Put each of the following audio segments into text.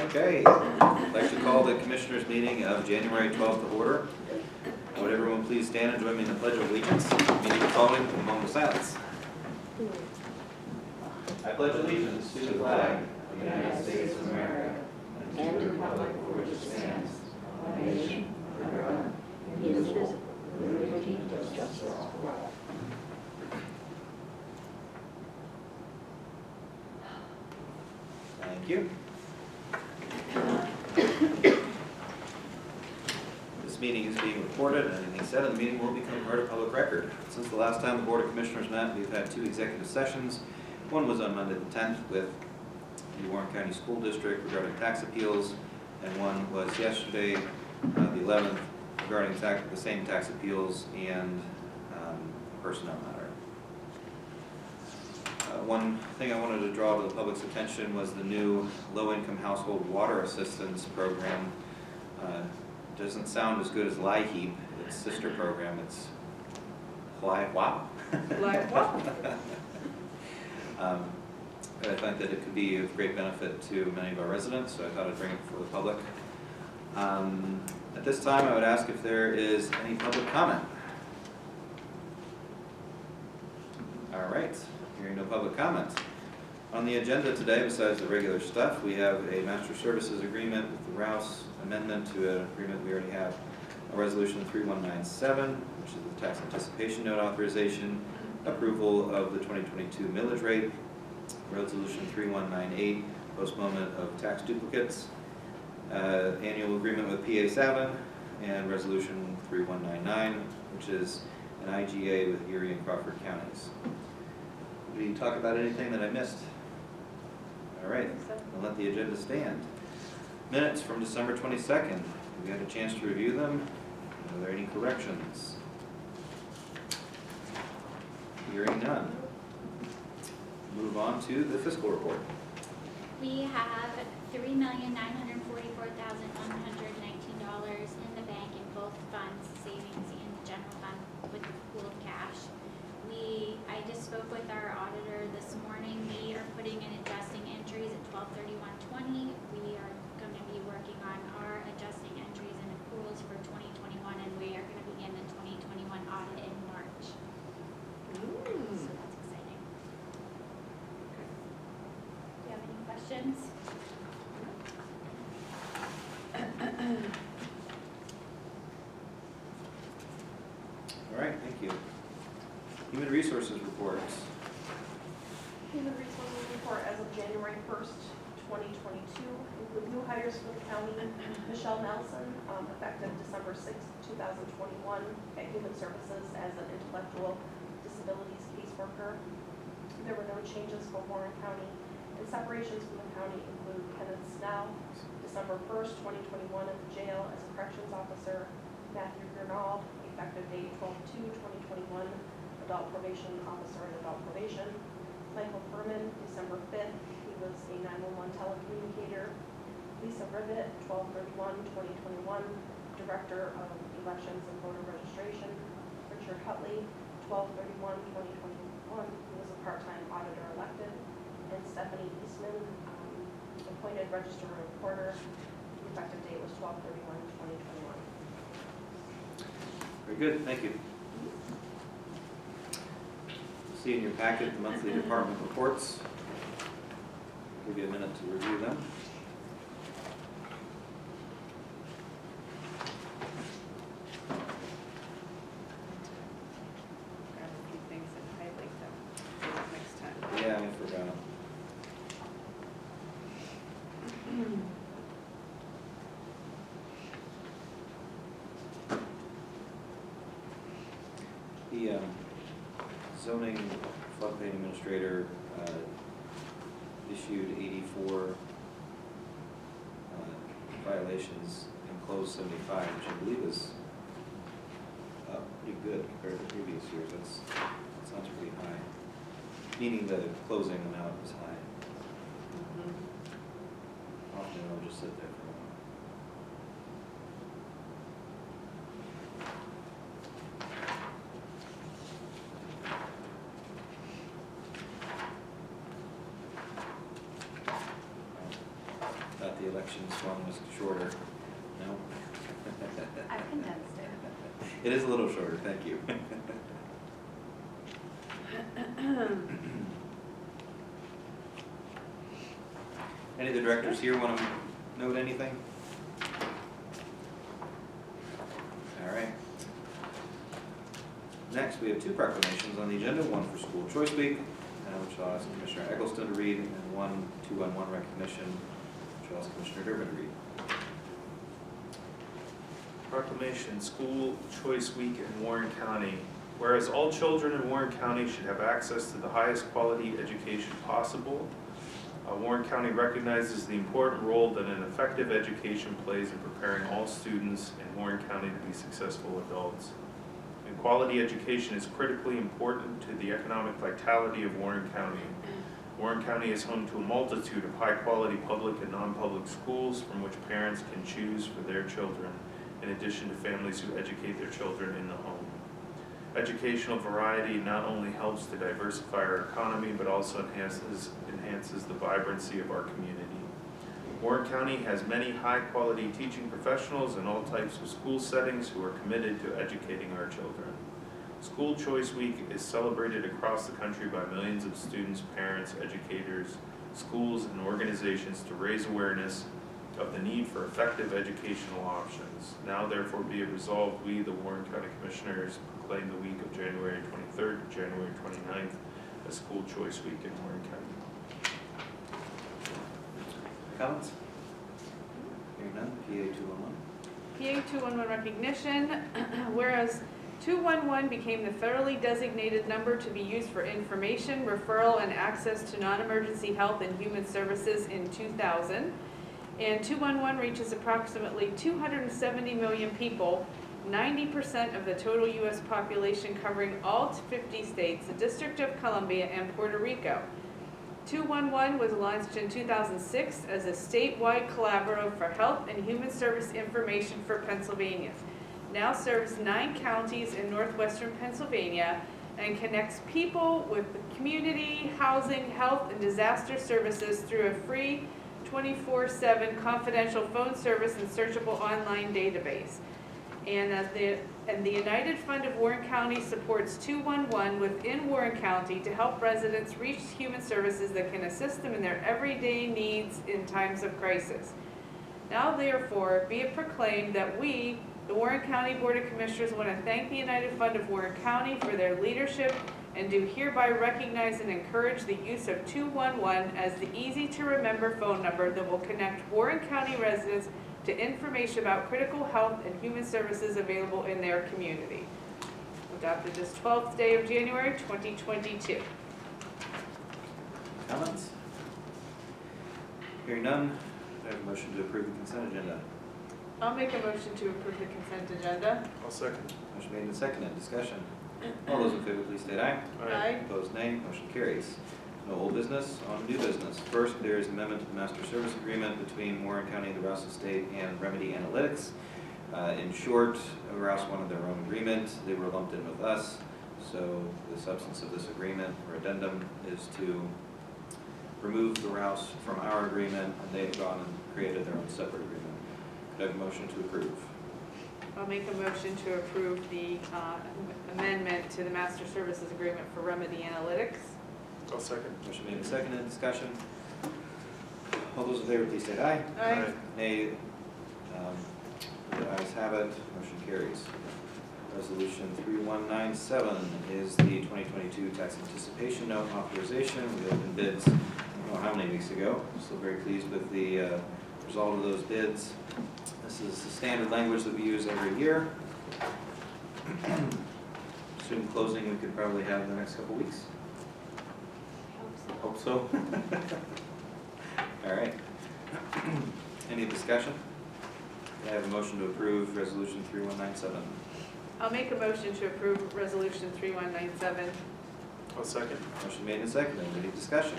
Okay, I'd like to call the Commissioners' meeting of January 12th to order. Would everyone please stand and join me in the Pledge of Allegiance? Meeting following a moment of silence. I pledge allegiance to the flag of the United States of America and to the republic for which it stands, one nation, under God, indivisible, with liberty and justice for all. Thank you. This meeting is being recorded, and anything said in the meeting will become part of public record. Since the last time the Board of Commissioners met, we've had 2 executive sessions. One was on Monday the 10th with the Warren County School District regarding tax appeals, and one was yesterday, the 11th, regarding the same tax appeals and personnel matter. One thing I wanted to draw to the public's attention was the new low-income household water assistance program. Doesn't sound as good as LIHWAP, its sister program. It's LIHWAP. LIHWAP. But I think that it could be of great benefit to many of our residents, so I thought I'd bring it before the public. At this time, I would ask if there is any public comment. All right. Hearing no public comments. On the agenda today, besides the regular stuff, we have a master services agreement with the Rouse amendment to an agreement we already have, a resolution 3197, which is the tax anticipation note authorization, approval of the 2022 millage rate, resolution 3198, postponement of tax duplicates, annual agreement with PA SAVIN, and resolution 3199, which is an IGA with Erie and Crawford counties. Did we talk about anything that I missed? All right, I'll let the agenda stand. Minutes from December 22nd. We had a chance to review them. Are there any corrections? Hearing none. Move on to the fiscal report. We have $3,944,119 in the bank in both funds, savings and general fund, with the pool of cash. I just spoke with our auditor this morning. We are putting in adjusting entries at 12/31/20. We are going to be working on our adjusting entries and accruals for 2021, and we are going to begin the 2021 audit in March. So that's exciting. Do you have any questions? All right, thank you. Human Resources reports. Human Resources report as of January 1st, 2022 include new hires for the county. Michelle Nelson, effective December 6th, 2021, at Human Services as an intellectual disabilities caseworker. There were no changes for Warren County, and separations from the county include Kenneth Snell, December 1st, 2021, at the jail as a corrections officer. Matthew Gernald, effective date 12/2/2021, adult probation officer and adult probation. Michael Furman, December 5th, he was a 911 telecommunicator. Lisa Rivet, 12/31/2021, director of elections and voter registration. Richard Hutley, 12/31/2021, he was a part-time auditor elected. And Stephanie Eastman, appointed register reporter. The effective date was 12/31/2021. Very good, thank you. See in your packet the monthly department reports. Give you a minute to review them. Grab a few things and highlight them next time. Yeah, I forgot. The zoning floodplain administrator issued 84 violations and closed 75, which I believe is pretty good compared to previous years. That sounds pretty high, meaning the closing amount is high. Often it'll just sit there for a while. the elections one was shorter. No? I've condensed it. It is a little shorter, thank you. Any of the directors here want to note anything? All right. Next, we have two proclamations on the agenda, one for School Choice Week, which I'll ask Commissioner Eggleston to read, and one 2-on-1 recognition, which I'll ask Commissioner Durbin to read. Proclamation, School Choice Week in Warren County. Whereas all children in Warren County should have access to the highest quality education possible, Warren County recognizes the important role that an effective education plays in preparing all students in Warren County to be successful adults. And quality education is critically important to the economic vitality of Warren County. Warren County is home to a multitude of high-quality public and non-public schools from which parents can choose for their children, in addition to families who educate their children in the home. Educational variety not only helps to diversify our economy, but also enhances the vibrancy of our community. Warren County has many high-quality teaching professionals in all types of school settings who are committed to educating our children. School Choice Week is celebrated across the country by millions of students, parents, educators, schools, and organizations to raise awareness of the need for effective educational options. Now therefore be it resolved, we, the Warren County Commissioners, proclaim the week of January 23rd to January 29th as School Choice Week in Warren County. Comments? Hearing none, PA 211. PA 211 recognition, whereas 211 became the federally designated number to be used for information, referral, and access to non-emergency health and human services in 2000. And 211 reaches approximately 270 million people, 90% of the total U.S. population, covering all 50 states, the District of Columbia, and Puerto Rico. 211 was launched in 2006 as a statewide collaborative for health and human service information for Pennsylvania. Now serves 9 counties in northwestern Pennsylvania and connects people with community, housing, health, and disaster services through a free 24/7 confidential phone service and searchable online database. And the United Fund of Warren County supports 211 within Warren County to help residents reach human services that can assist them in their everyday needs in times of crisis. Now therefore be it proclaimed that we, the Warren County Board of Commissioners, want to thank the United Fund of Warren County for their leadership and do hereby recognize and encourage the use of 211 as the easy-to-remember phone number that will connect Warren County residents to information about critical health and human services available in their community. Adopted this 12th day of January 2022. Comments? Hearing none, I have a motion to approve the consent agenda. I'll make a motion to approve the consent agenda. I'll second. Motion made and seconded. Discussion. All those in favor, please state aye. Aye. Opposed, nay. Motion carries. No old business, on new business. First, there is amendment to the master service agreement between Warren County, the Rouse Estate, and Remedy Analytics. In short, Rouse wanted their own agreement. They were lumped in with us. So the substance of this agreement or addendum is to remove the Rouse from our agreement, and they've gone and created their own separate agreement. Could I have a motion to approve? I'll make a motion to approve the amendment to the master services agreement for Remedy Analytics. I'll second. Motion made and seconded. Discussion. All those in favor, please state aye. Aye. Nay. The ayes have it. Motion carries. Resolution 3197 is the 2022 tax anticipation note authorization. We opened bids, I don't know how many weeks ago. Still very pleased with the result of those bids. This is the standard language that we use every year. Soon closing we could probably have in the next couple weeks. Hope so. All right. Any discussion? I have a motion to approve resolution 3197. I'll make a motion to approve resolution 3197. I'll second. Motion made and seconded. Any discussion?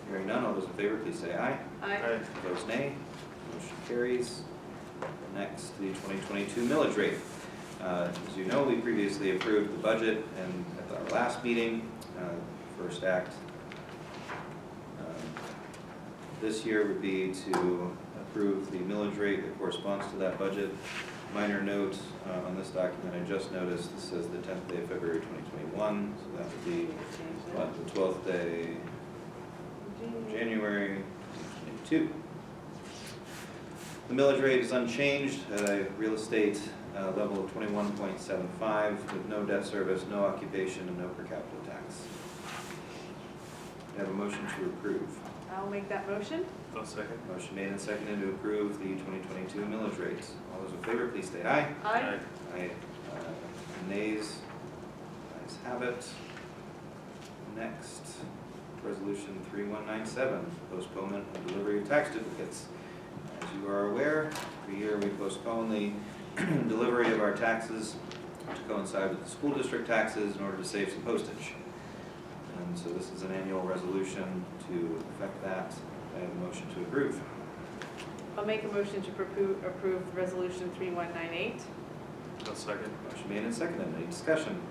Hearing none, all those in favor, please say aye. Aye. Opposed, nay. Motion carries. Next, the 2022 millage rate. As you know, we previously approved the budget, and at our last meeting, First Act this year would be to approve the millage rate that corresponds to that budget. Minor note on this document, I just noticed this says the 10th day of February 2021, so that would be, what, the 12th day of January 2022. The millage rate is unchanged at a real estate level of 21.75 with no debt service, no occupation, and no per capita tax. I have a motion to approve. I'll make that motion. I'll second. Motion made and seconded to approve the 2022 millage rates. All those in favor, please state aye. Aye. Aye. Nays? Ayes have it. Next, Resolution 3197, postponement of delivery of tax duplicates. As you are aware, every year we postpone the delivery of our taxes to coincide with the school district taxes in order to save some postage. And so this is an annual resolution to effect that. I have a motion to approve. I'll make a motion to approve Resolution 3198. I'll second. Motion made and seconded. Any discussion?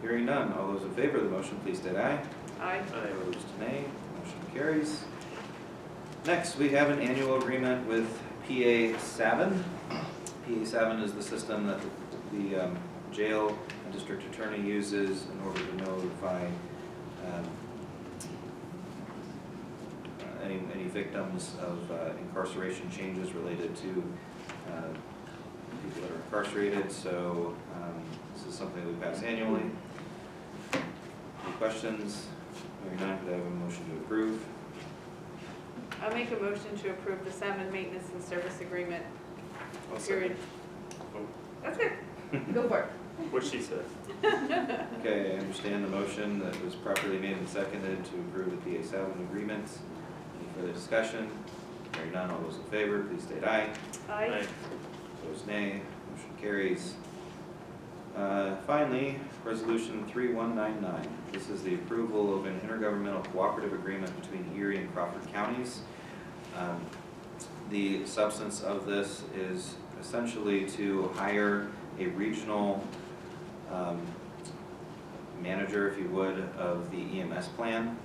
Hearing none. All those in favor of the motion, please state aye. Aye. Opposed, nay. Motion carries. Next, we have an annual agreement with PA SAVIN. PA SAVIN is the system that the jail and district attorney uses in order to notify any victims of incarceration changes related to people that are incarcerated. So this is something we pass annually. Any questions? Hearing none, could I have a motion to approve? I'll make a motion to approve the salmon maintenance and service agreement. I'll second. Period. Oh, That's good. Go for it. what she said. Okay, I understand the motion that was properly made and seconded to approve the PA SAVIN agreement. Any further discussion? Hearing none, all those in favor, please state aye. Aye. Opposed, nay. Motion carries. Finally, Resolution 3199. This is the approval of an intergovernmental cooperative agreement between Erie and Crawford counties. The substance of this is essentially to hire a regional manager, if you would, of the EMS plan.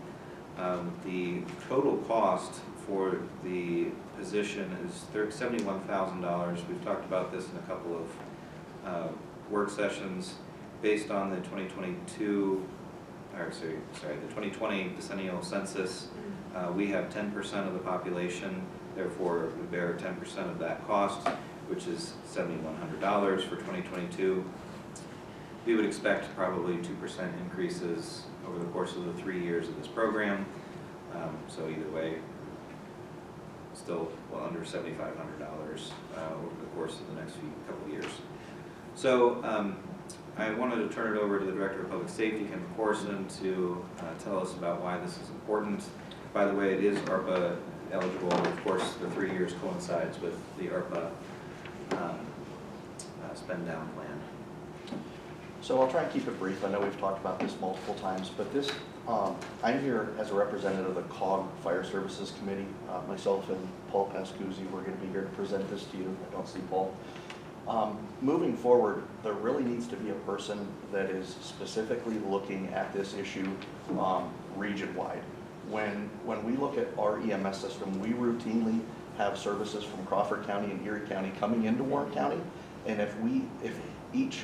The total cost for the position is $71,000. We've talked about this in a couple of work sessions. Based on the 2020 decennial census, we have 10% of the population, therefore we bear 10% of that cost, which is $7,100 for 2022. We would expect probably 2% increases over the course of the 3 years of this program. So either way, still well under $7,500 over the course of the next couple of years. So I wanted to turn it over to the Director of Public Safety, Ken Corson, to tell us about why this is important. By the way, it is ARPA eligible. Of course, the 3 years coincides with the ARPA spend down plan. So I'll try and keep it brief. I know we've talked about this multiple times, but this, I'm here as a representative of the COG Fire Services Committee. Myself and Paul Pascuzzi, we're going to be here to present this to you. I don't see Paul. Moving forward, there really needs to be a person that is specifically looking at this issue region-wide. When we look at our EMS system, we routinely have services from Crawford County and Erie County coming into Warren County, and if each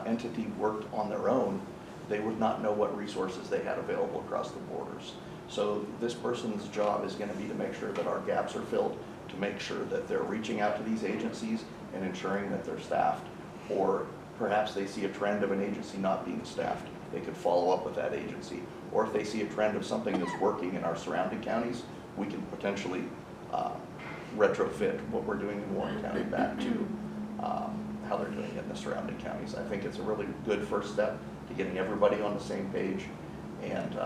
entity worked on their own, they would not know what resources they had available across the borders. So this person's job is going to be to make sure that our gaps are filled, to make sure that they're reaching out to these agencies and ensuring that they're staffed, or perhaps they see a trend of an agency not being staffed. They could follow up with that agency. Or if they see a trend of something that's working in our surrounding counties, we can potentially retrofit what we're doing in Warren County back to how they're doing it in the surrounding counties. I think it's a really good first step to getting everybody on the same page. And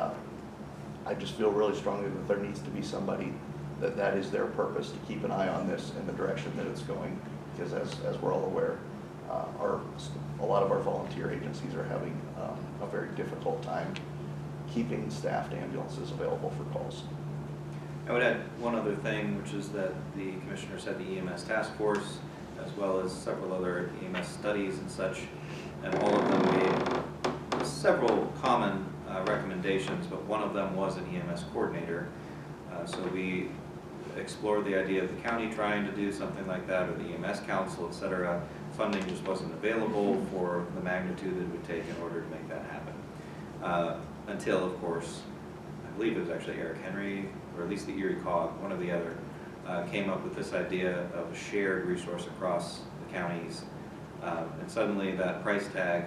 I just feel really strongly that there needs to be somebody that is their purpose, to keep an eye on this in the direction that it's going. Because as we're all aware, a lot of our volunteer agencies are having a very difficult time keeping staffed ambulances available for calls. I would add one other thing, which is that the commissioners had the EMS task force, as well as several other EMS studies and such, and all of them made several common recommendations, but one of them was an EMS coordinator. So we explored the idea of the county trying to do something like that, or the EMS council, et cetera. Funding just wasn't available for the magnitude that it would take in order to make that happen. Until, of course, I believe it was actually Eric Henry, or at least the Erie COG, one or the other, came up with this idea of a shared resource across the counties. And suddenly that price tag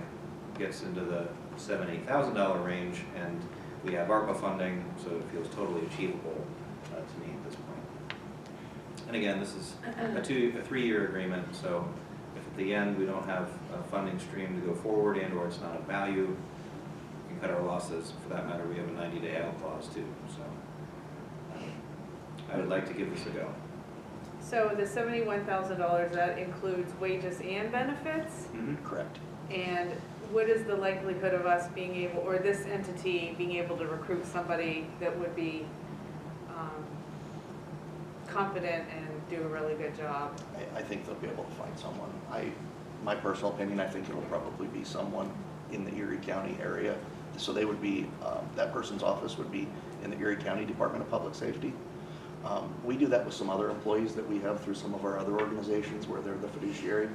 gets into the $7,000-8,000 range, and we have ARPA funding, so it feels totally achievable to me at this point. And again, this is a 3-year agreement, so if at the end we don't have a funding stream to go forward and or it's not of value, we can cut our losses. For that matter, we have a 90-day out clause too, so I would like to give this a go. So the $71,000, that includes wages and benefits? Correct. And what is the likelihood of us being able, or this entity being able to recruit somebody that would be competent and do a really good job? I think they'll be able to find someone. My personal opinion, I think it'll probably be someone in the Erie County area. So they would be, that person's office would be in the Erie County Department of Public Safety. We do that with some other employees that we have through some of our other organizations where they're the fiduciary.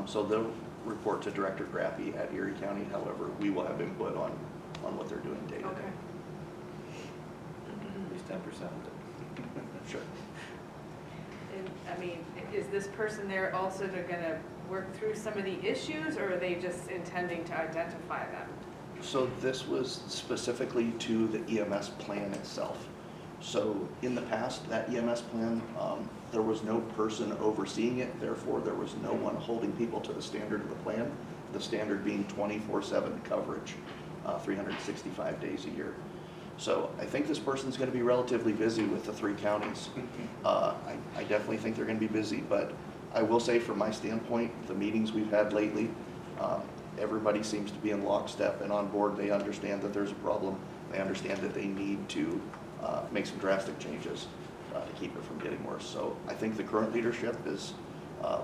So they'll report to Director Grappy at Erie County. However, we will have input on what they're doing day to day. At least 10% of it. Sure. And, I mean, is this person there also gonna work through some of the issues, or are they just intending to identify them? So this was specifically to the EMS plan itself. So in the past, that EMS plan, there was no person overseeing it, therefore there was no one holding people to the standard of the plan, the standard being 24/7 coverage, 365 days a year. So I think this person's going to be relatively busy with the 3 counties. I definitely think they're going to be busy, but I will say from my standpoint, the meetings we've had lately, everybody seems to be in lockstep and on board. They understand that there's a problem. They understand that they need to make some drastic changes to keep it from getting worse. So I think the current leadership is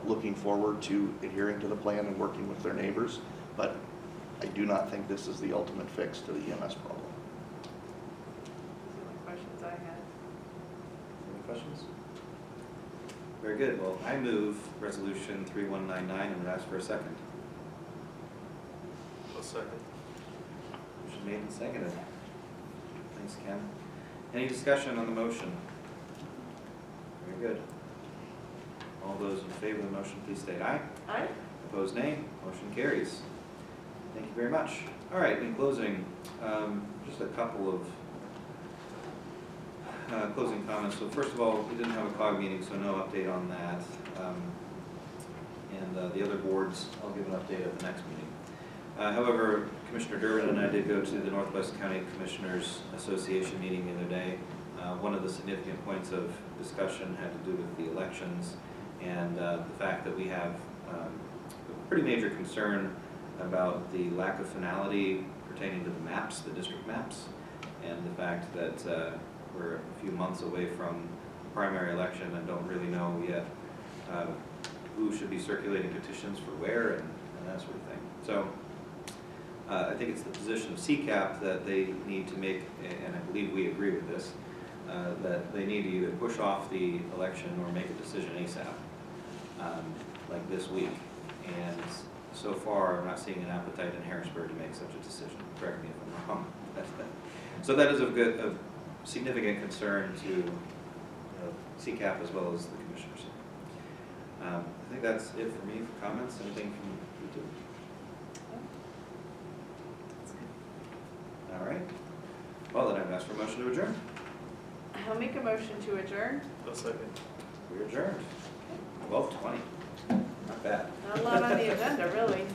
looking forward to adhering to the plan and working with their neighbors, but I do not think this is the ultimate fix to the EMS problem. Those are the questions I had. Any questions? Very good. Well, I move Resolution 3199 and would ask for a second. A second. Motion made and seconded. Thanks, Ken. Any discussion on the motion? Very good. All those in favor of the motion, please state aye. Aye. Opposed, nay. Motion carries. Thank you very much. All right, in closing, just a couple of closing comments. So first of all, we didn't have a COG meeting, so no update on that. And the other boards, I'll give an update at the next meeting. However, Commissioner Durbin and I did go to the Northwest County Commissioners Association meeting the other day. One of the significant points of discussion had to do with the elections and the fact that we have a pretty major concern about the lack of finality pertaining to the maps, the district maps, and the fact that we're a few months away from primary election and don't really know yet who should be circulating petitions for where and that sort of thing. So I think it's the position of CCAP that they need to make, and I believe we agree with this, that they need to either push off the election or make a decision ASAP, like this week. And so far, I'm not seeing an appetite in Harrisburg to make such a decision. Correct me if I'm wrong. So that is of significant concern to CCAP as well as the commissioners. I think that's it for me for comments. Anything from you two? All right. Well, then I'd ask for a motion to adjourn. I'll make a motion to adjourn. A second. We're adjourned. 12:20. Not bad. Not a lot on the agenda, really.